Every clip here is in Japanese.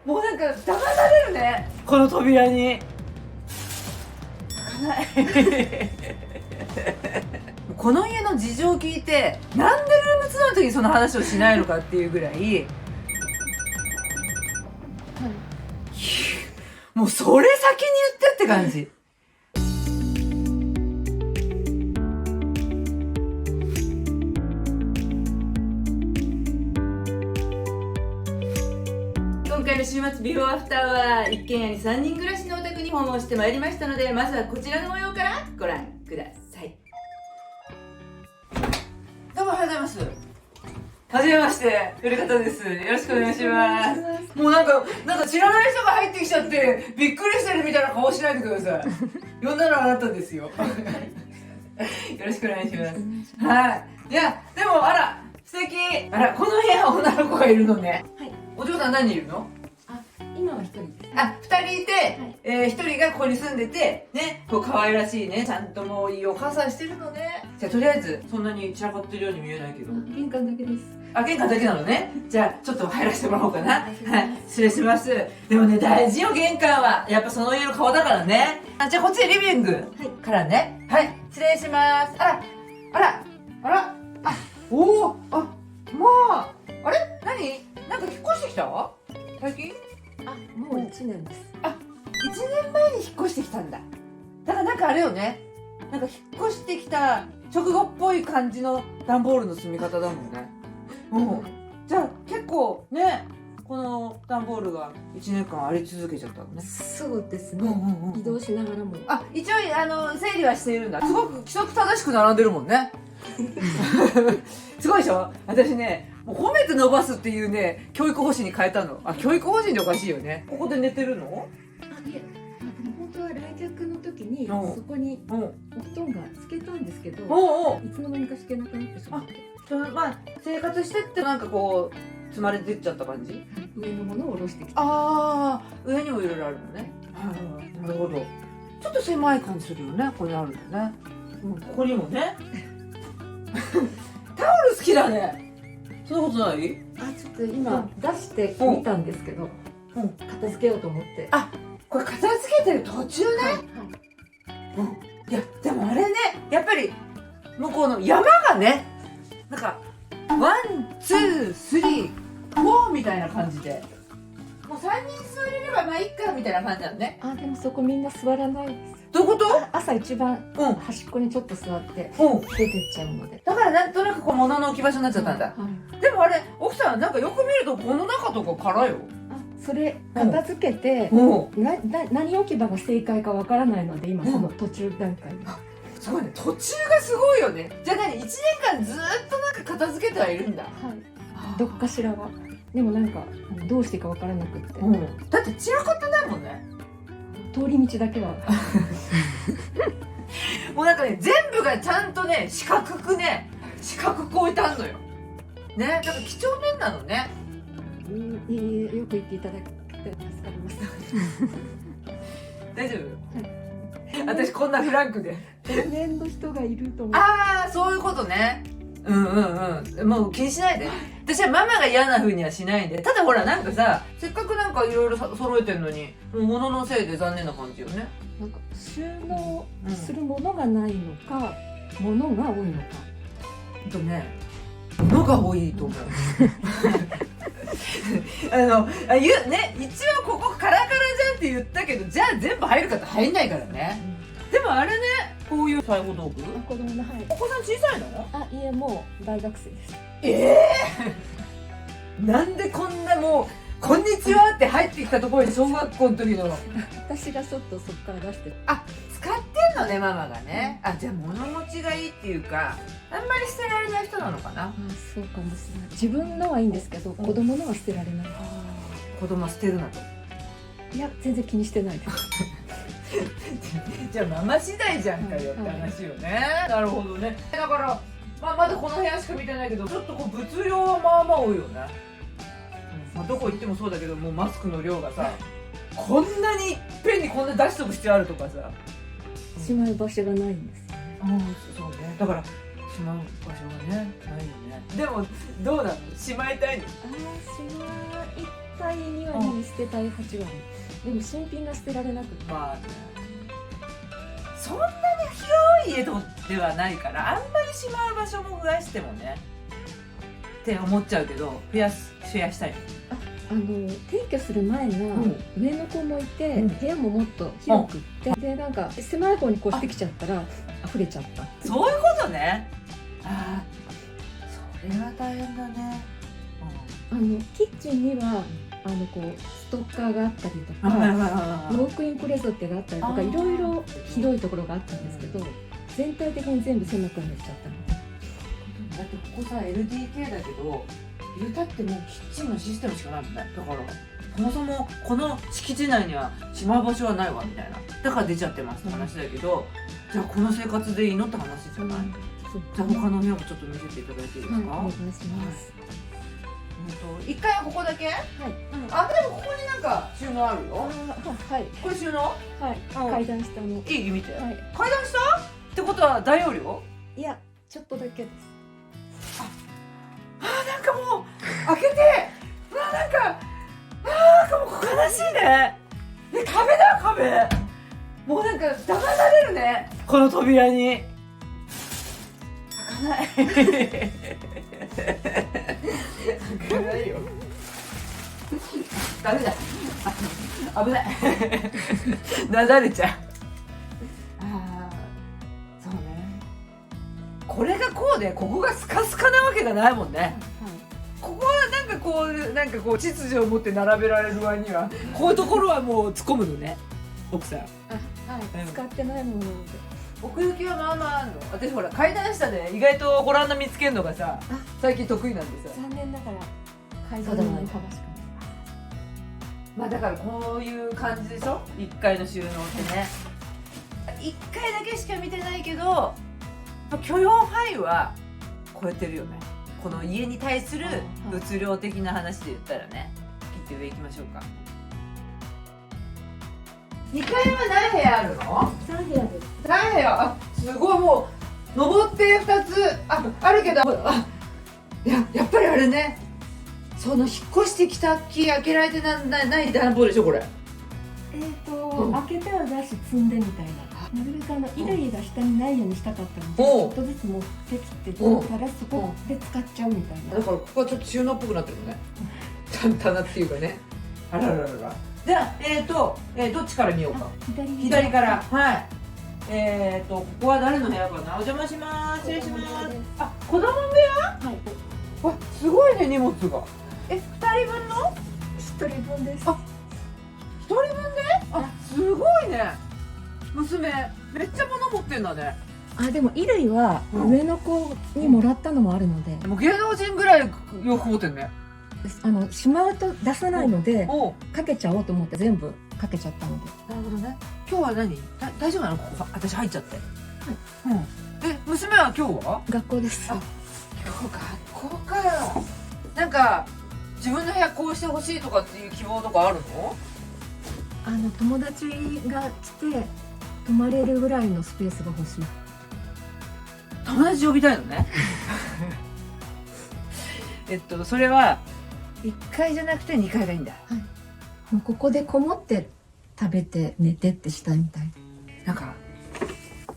もうなんか騙されるね、この扉に。開かないこの家の事情を聞いて、なんでルームツアーの時にその話をしないのかっていうぐらい、もうそれ先に言ってって感じ。今回の週末ビフォーアフターは一軒家に3人暮らしのお宅に訪問してまいりましたので、まずはこちらの模様からご覧ください。どうもおはようございます。はじめまして、古方です。よろしくお願いします。もうなんか知らない人が入ってきちゃってびっくりしてるみたいな顔しないでください。呼んだのはあなたですよ。よろしくお願いします。はい。いや、でもあら、素敵。あら、この部屋女の子がいるのね。はい。お嬢さん何人いるの？今は一人です。あ、2人いて、一人がここに住んでて、ね、こう可愛らしいね、ちゃんともういいお母さんしてるのね。じゃあとりあえず、そんなに散らかってるように見えないけど。玄関だけです。あ、玄関だけなのね。じゃあ、ちょっと入らせてもらおうかな。はい、失礼します。でもね、大事よ、玄関は。やっぱその家の顔だからね。じゃあこっちリビングからね。はい、失礼します。あら、おお、あ、まあ、あれ何なんか引っ越してきた最近？もう1年です。1年前に引っ越してきたんだ。だからなんかあれよね、なんか引っ越してきた直後っぽい感じの段ボールの積み方だもんね。じゃあ結構ね、この段ボールが1年間あり続けちゃったのね。そうですね、移動しながらも。一応整理はしているんだ。すごく規則正しく並んでるもんね。すごいでしょ。私ね、もう褒めて伸ばすっていうね、教育方針に変えたの。教育方針でおかしいよね。ここで寝てるの？いえ、本当は来客の時にそこにお布団がつけたんですけど、いつの間にか敷けなくなってしまって。まあ生活してってなんかこう積まれてっちゃった感じ？上のものを下ろしてきて。上にもいろいろあるのね。なるほど。ちょっと狭い感じするよね、ここにあるのね。ここにもね。タオル好きだね。そんなことない？ちょっと今出してみたんですけど、片付けようと思って。これ片付けてる途中ね。いや、でもあれね、やっぱり向こうの山がね、なんかワン、ツー、スリー、フォーみたいな感じで、もう3人座れればまあいっかみたいな感じなのね。でもそこみんな座らないです。どういうこと？朝一番端っこにちょっと座って出てっちゃうので、だからなんとなくこう物の置き場所になっちゃったんだ。でもあれ、奥さんなんかよく見るとこの中とか空よ。それ片付けて、何置き場が正解かわからないので今その途中段階で。すごいね、途中がすごいよね。じゃあ何、1年間ずーっとなんか片付けてはいるんだ。どっかしらは。でもなんかどうしていいかわからなくって、だって散らかってないもんね。通り道だけはもうなんかね、全部がちゃんとね、四角く置いてあんのよね。だから几帳面なのね。よく言っていただいて助かります。大丈夫？私こんなフランクで天然の人がいると思う。そういうことね。もう気にしないで。私はママが嫌な風にはしないんで。ただほら、なんかさ、せっかくなんかいろいろ揃えてんのに、もう物のせいで残念な感じよね。なんか収納するものがないのか、物が多いのか。物が多いと思う。一応ここカラカラじゃんって言ったけど、じゃあ全部入るかって入んないからね。でもあれね、こういう裁縫道具？子供の、お子さん小さいの？いえ、もう大学生です。なんでこんなもう「こんにちは」って入ってきたところに小学校の時の私がちょっとそっから出して使ってんのね、ママがね。じゃあ物持ちがいいっていうか、あんまり捨てられない人なのかな。そうかもしれない。自分のはいいんですけど、子供のは捨てられない。子供は捨てるなと。いや、全然気にしてないです。じゃあママ次第じゃんかよって話よね。なるほどね。だからまだこの部屋しか見てないけど、ちょっとこう物量はまあまあ多いよね。どこ行ってもそうだけど、もうマスクの量がさ、こんなにいっぺんにこんな出しとく必要あるとかさ、しまう場所がないんですよね。そうね。だからしまう場所がね、ないよね。でもどうなの？しまいたいの？しまいたい捨てたい8割。でも新品が捨てられなくて、まあね、そんなに広い家ではないからあんまりしまう場所も増やしてもねって思っちゃうけど、増やしたい。転居する前の上の子もいて、部屋ももっと広くって、でなんか狭い方に越してきちゃったら溢れちゃった。そういうことね。ああ、それは大変だね。キッチンにはこうストッカーがあったりとか、ウォークインクローゼットがあったりとか、いろいろ広いところがあったんですけど、全体的に全部狭くなっちゃったので。だってここさ LDK だけど言うたってもうキッチンのシステムしかないもんね。だからそもそもこの敷地内にはしまう場所はないわみたいな、だから出ちゃってますって話だけど、じゃあこの生活でいいのって話じゃない。じゃあ他の部屋もちょっと見せていただいていいですか。はい、お願いします。一回はここだけ。はい。あ、でもここになんか収納あるよ。はい。これ収納？はい。階段下の。いい見て。はい。階段下？ってことは大容量？いや、ちょっとだけです。なんかもう開けて、なんかもう悲しいね。壁だよ壁。もうなんか騙されるね。この扉に。開かない。開かないよ。ダメだ。危ない。なだれちゃう。ああ、そうね。これがこうで、ここがスカスカなわけがないもんね。ここはなんかこう秩序を持って並べられる割には、こういうところはもう突っ込むのね、奥さん。はい、使ってないものなので。奥行きはまあまああるの。私ほら階段下で意外とホランダ見つけるのがさ、最近得意なんでさ。残念ながら階段の幅しかない。まあだからこういう感じでしょ、1階の収納ってね。1階だけしか見てないけど許容範囲は超えてるよね。この家に対する物量的な話で言ったらね。切って上行きましょうか。2階は何部屋あるの？3部屋です。3部屋。あ、すごい。もう登って2つあるけど、やっぱりあれね、その引っ越してきた木開けられてない暖房でしょこれ。開けては出し積んでみたいな。なるべく衣類が下にないようにしたかったので、ちょっとずつ持ってきてからそこで使っちゃうみたいな。だからここはちょっと収納っぽくなってるのね。棚っていうかね。あらららら。じゃあどっちから見ようか。左から。はい。ここは誰の部屋かな。お邪魔します。失礼します。あ、子供部屋？はい。わ、すごいね荷物が。2人分の？1人分です。あ、1人分で？あ、すごいね。娘めっちゃ物持ってんだね。でも衣類は上の子にもらったのもあるので、もう芸能人ぐらい洋服持ってんね。しまうと出さないのでかけちゃおうと思って全部かけちゃったので。なるほどね。今日は大丈夫なの？ここ私入っちゃって。娘は今日は学校です。今日学校かよ。なんか自分の部屋こうしてほしいとかっていう希望とかあるの？友達が来て泊まれるぐらいのスペースが欲しい。友達呼びたいのね。それは1階じゃなくて2階がいいんだ。はい。もうここでこもって食べて寝てってしたいみたい。なんか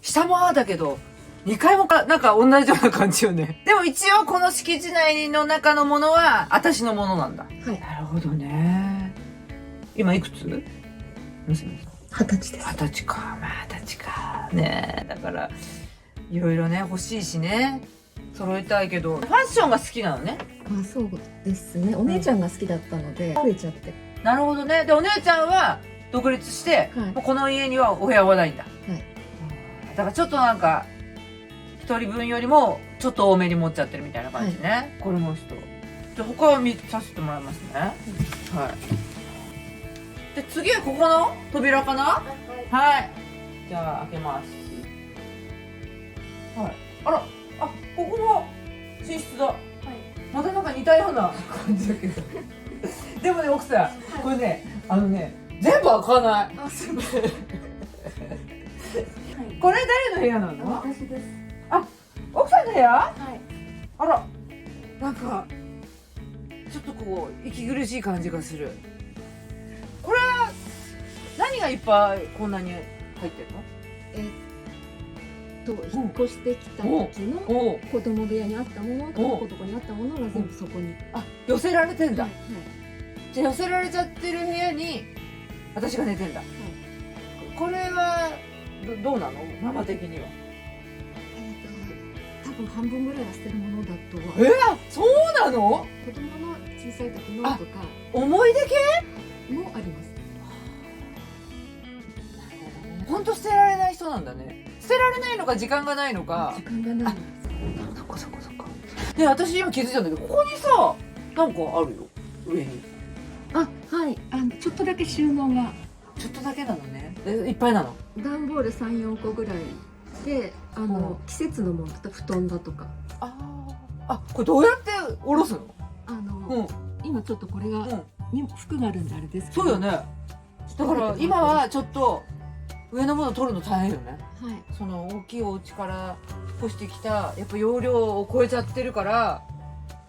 下もだけど2階もなんか同じような感じよね。でも一応この敷地内の中のものは私のものなんだ。はい。なるほどね。今いくつ？娘さん。20歳です。20歳か。まあ20歳か。ねえ、だからいろいろね欲しいしね、揃えたいけどファッションが好きなのね。そうですね。お姉ちゃんが好きだったので増えちゃって。なるほどね。でお姉ちゃんは独立して、もうこの家にはお部屋はないんだ。はい。だからちょっとなんか一人分よりもちょっと多めに持っちゃってるみたいな感じね。はい、これもちょっと。じゃあ他は見させてもらいますね。はい。で次はここの扉かな。はい。はい。じゃあ開けます。はい。ここも寝室だ。はい。またなんか似たような感じだけど。でもね奥さん、これね全部開かない。すみません。これ誰の部屋なの？私です。奥さんの部屋？はい。あら、なんかちょっとこう息苦しい感じがする。何がいっぱいこんなに入ってるの？引っ越してきた時のお子供部屋にあったものと子供にあったものが全部そこに。あ、寄せられてんだ。はいじゃあ寄せられちゃってる部屋に私が寝てんだ。これはどうなの？ママ的には。多分半分ぐらいは捨てるものだとは。そうなの？子供の小さい時のとか思い出系？もあります。ほんと捨てられない人なんだね。捨てられないのか時間がないのか。時間がない。そっかそっかそっか。で、私今気づいたんだけど、ここにさ、なんかあるよ。上に。あ、はい。ちょっとだけ収納がちょっとだけなのね。いっぱいなの。段ボール3、4個ぐらいで、季節のもの、布団だとか。これどうやって下ろすの？今ちょっとこれが、服があるんであれですけど。そうよね。だから今はちょっと上のもの取るの大変よね。はい。その大きいお家から越してきたやっぱ容量を超えちゃってるから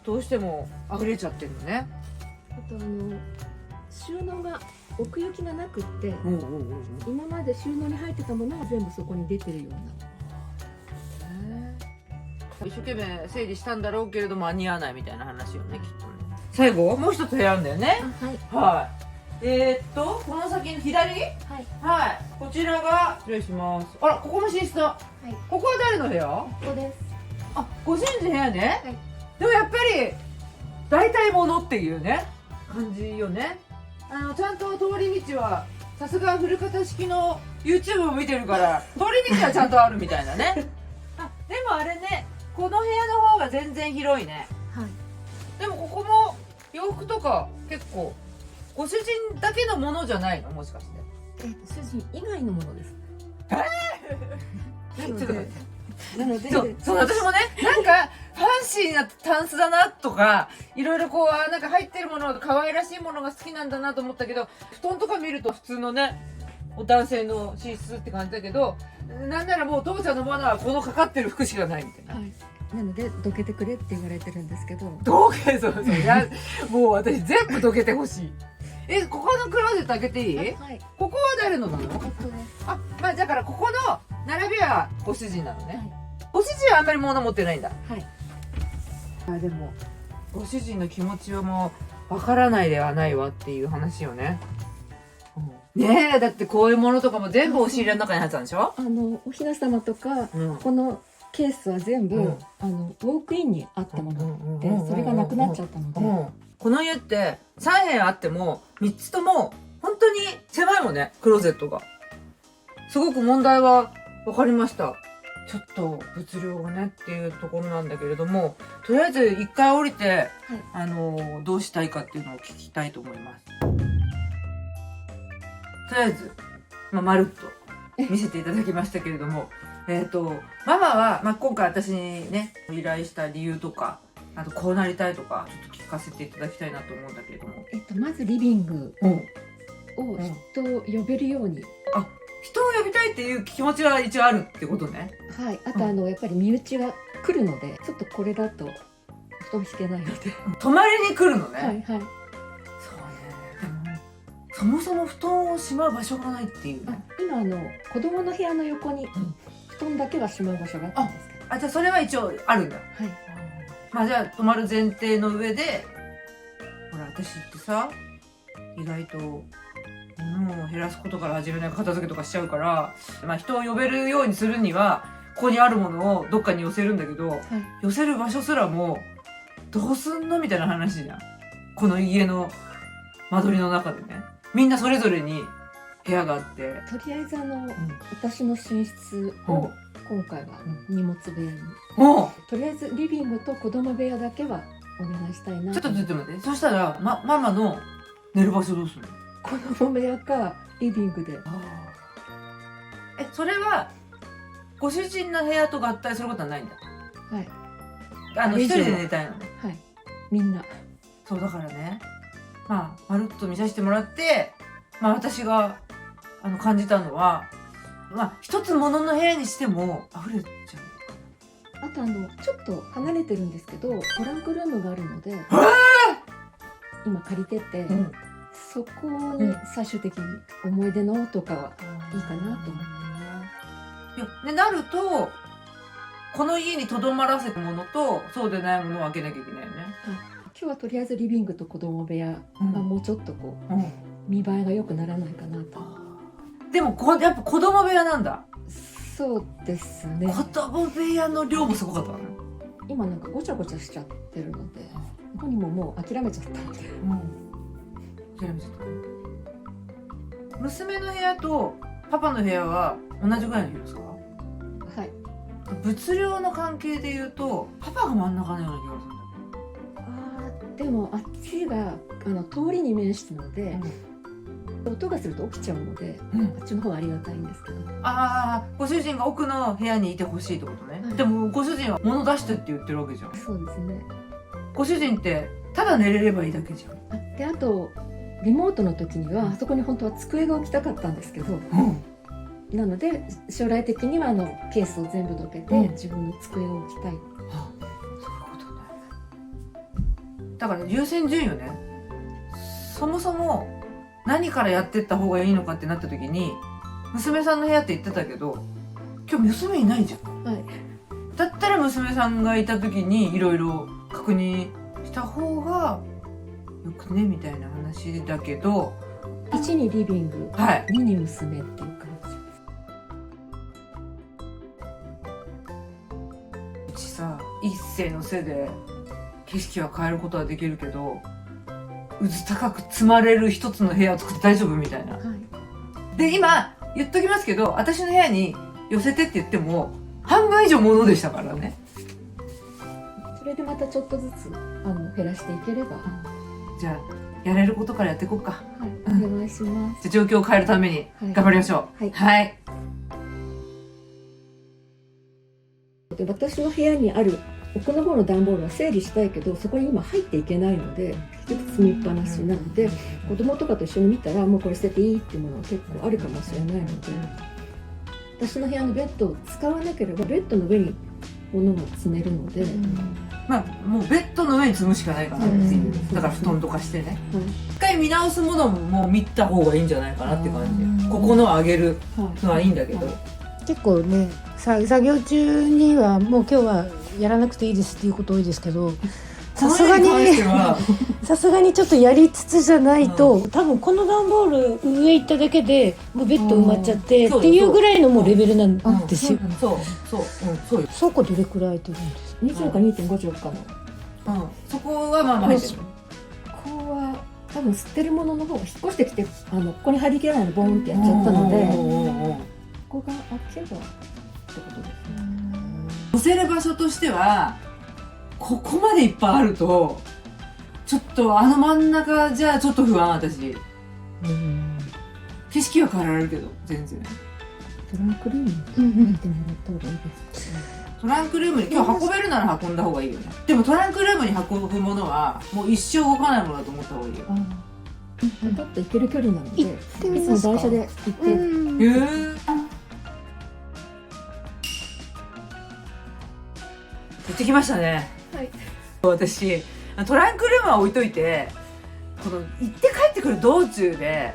どうしても溢れちゃってるのね。あと収納が奥行きがなくって、今まで収納に入ってたものが全部そこに出てるような。一生懸命整理したんだろうけれども間に合わないみたいな話よね、きっとね。最後もう一つ部屋あるんだよね。はい。この先の左、はい、こちらが失礼します。あら、ここも寝室だ。ここは誰の部屋？ここです。あ、ご主人の部屋ね。でもやっぱり大体物っていうね感じよね。ちゃんと通り道はさすが古型式の YouTube を見てるから通り道はちゃんとあるみたいなね。でもあれね、この部屋の方が全然広いね。でもここも洋服とか結構ご主人だけのものじゃないの？もしかして主人以外のものです。なのでそう私もね、なんかファンシーなタンスだなとかいろいろこうなんか入ってるもの可愛らしいものが好きなんだなと思ったけど、布団とか見ると普通のね男性の寝室って感じだけど、なんならもう父ちゃんのものはこのかかってる服しかないみたいな。なのでどけてくれって言われてるんですけど。どけそうもう私全部どけてほしい。ここのクローゼット開けていい？ここは誰のなの？まあだからここの並びはご主人なのね。ご主人はあんまり物持ってないんだ。でもご主人の気持ちはもうわからないではないわっていう話よね。ねえ、だってこういうものとかも全部押し入れの中に入ってたんでしょ？おひな様とか、このケースは全部、ウォークインにあったもので、それがなくなっちゃったので、この家って3部屋あっても3つとも本当に狭いもんね、クローゼットが。すごく問題は分かりました。ちょっと物量がねっていうところなんだけれども、とりあえず一回降りて、どうしたいかっていうのを聞きたいと思います。とりあえず、まるっと見せていただきましたけれども、ママは、今回私にね依頼した理由とか、あとこうなりたいとかちょっと聞かせていただきたいなと思うんだけれども、まずリビングを人を呼べるように、人を呼びたいっていう気持ちは一応あるってことね。あとやっぱり身内が来るので、ちょっとこれだと布団引けないので泊まりに来るのね。そうね。そもそも布団をしまう場所がないっていうね。今子供の部屋の横に布団だけはしまう場所があったんですけど、じゃあそれは一応あるんだ。じゃあ泊まる前提の上で、ほら私ってさ、意外と物を減らすことから始めない片付けとかしちゃうから、人を呼べるようにするにはここにあるものをどっかに寄せるんだけど、寄せる場所すらもどうすんのみたいな話じゃん。この家の間取りの中でね、みんなそれぞれに部屋があって、とりあえず私の寝室を今回は荷物部屋に、とりあえずリビングと子供部屋だけはお願いしたいな。ちょっと待って。そしたら、ママの寝る場所どうするの？子供部屋かリビングで。それはご主人の部屋と合体することはないんだ。一人で寝たいのね。みんな。そうだからね、まるっと見させてもらって、私が感じたのは、一つ物の部屋にしても溢れちゃう。あとちょっと離れてるんですけど、トランクルームがあるので、今借りてて、そこに最終的に思い出のとかはいいかなと思って。いやでなるとこの家にとどまらせたものとそうでないものを分けなきゃいけないよね。今日はとりあえずリビングと子供部屋はもうちょっとこう、見栄えが良くならないかなと。でもやっぱ子供部屋なんだ。そうですね。子供部屋の量もすごかったのね。今なんかごちゃごちゃしちゃってるので、本人ももう諦めちゃったので、諦めちゃった。娘の部屋とパパの部屋は同じぐらいの広さ？はい。物量の関係で言うとパパが真ん中のような気がするんだでもあっちが通りに面してるので、音がすると起きちゃうので、あっちの方がありがたいんですけど。ご主人が奥の部屋にいてほしいってことね、はい、でもご主人は物出してって言ってるわけじゃん。そうですね。ご主人ってただ寝れればいいだけじゃん。であとリモートの時にはあそこに本当は机が置きたかったんですけど、なので将来的にはケースを全部どけて、自分の机を置きたい。そういうことね。だから優先順位よね。そもそも何からやってった方がいいのかってなった時に娘さんの部屋って言ってたけど今日娘いないじゃん。はい。だったら娘さんがいた時にいろいろ確認した方がよくねみたいな話だけど、1にリビング、はい、2に娘っていう感じ。うちさ一世の背で景色は変えることはできるけどうず高く積まれる一つの部屋を作って大丈夫みたいな、で今言っときますけど私の部屋に寄せてって言っても半分以上物でしたからね。それでまたちょっとずつ減らしていければ、じゃあやれることからやっていこうか。はい、お願いします。じゃあ状況を変えるために頑張りましょう。はい、で私の部屋にある奥の方の段ボールは整理したいけどそこに今入っていけないので結局積みっぱなしなので、子供とかと一緒に見たらもうこれ捨てていいっていうものは結構あるかもしれないので、私の部屋のベッドを使わなければベッドの上に物が積めるので、まあもうベッドの上に積むしかないかなっていう、だから布団とかしてね、一回見直すものももう見た方がいいんじゃないかなって感じで、ここの上げるのはいいんだけど、結構ね作業中にはもう今日はやらなくていいですっていうこと多いですけど、さすがにちょっとやりつつじゃないと、多分この段ボール上行っただけでもうベッド埋まっちゃってっていうぐらいのもうレベルなんですよ。そうよ。倉庫どれくらい空いてるんですか？2畳か 2.5 畳かの。そこはまあまあ入ってる。ここは多分捨てるものの方が引っ越してきてここに貼り切らないのボーンってやっちゃったので、ここが開けばってことですね。載せる場所としてはここまでいっぱいあるとちょっと真ん中じゃちょっと不安。私景色は変えられるけど全然トランクルームに入れてもらった方がいいですか？トランクルームに今日運べるなら運んだ方がいいよね。でもトランクルームに運ぶものはもう一生動かないものだと思った方がいいよ。ちょっと行ける距離なのでいつも台車で行って行ってきましたね。はい。私トランクルームは置いといてこの行って帰ってくる道中で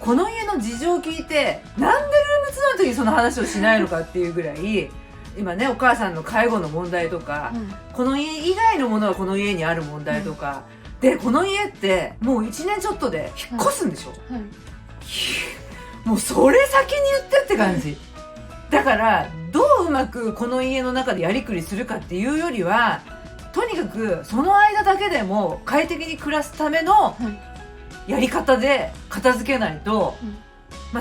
この家の事情を聞いてなんでルームツアーの時にその話をしないのかっていうぐらい今ねお母さんの介護の問題とか、この家以外のものはこの家にある問題とか、でこの家ってもう1年ちょっとで引っ越すんでしょ、もうそれ先に言ってって感じ。だからどううまくこの家の中でやりくりするかっていうよりはとにかくその間だけでも快適に暮らすためのやり方で片付けないと、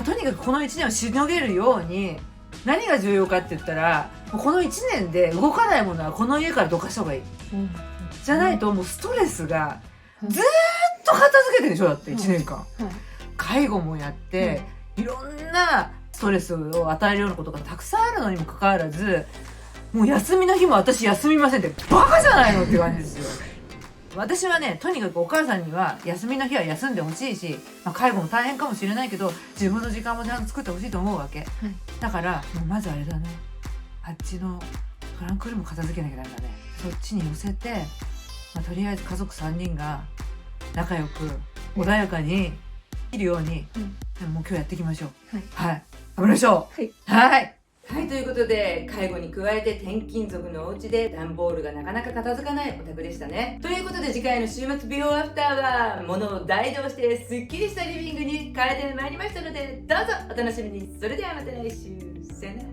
とにかくこの1年をしのげるように何が重要かって言ったらこの1年で動かないものはこの家からどかした方がいい、じゃないともうストレスがずーっと片付けてるでしょ。だって1年間、介護もやって、いろんなストレスを与えるようなことがたくさんあるのにもかかわらずもう休みの日も私休みませんってバカじゃないのって感じですよ。私はねとにかくお母さんには休みの日は休んでほしいし、介護も大変かもしれないけど自分の時間もちゃんと作ってほしいと思うわけ、だからもうまずあれだね、あっちのトランクルーム片付けなきゃダメだね。そっちに寄せて、とりあえず家族3人が仲良く穏やかに生きるように、もう今日やっていきましょう。はいはい。頑張りましょう。はい。はい。はい、ということで、介護に加えて転勤族のお家で段ボールがなかなか片付かないお宅でしたね。ということで次回の週末ビフォーアフターは、物を大移動してスッキリしたリビングに変えてまいりましたので、どうぞお楽しみに。それではまた来週。さよなら。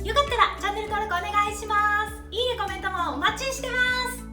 よかったらチャンネル登録お願いします。いいね、コメントもお待ちしてます。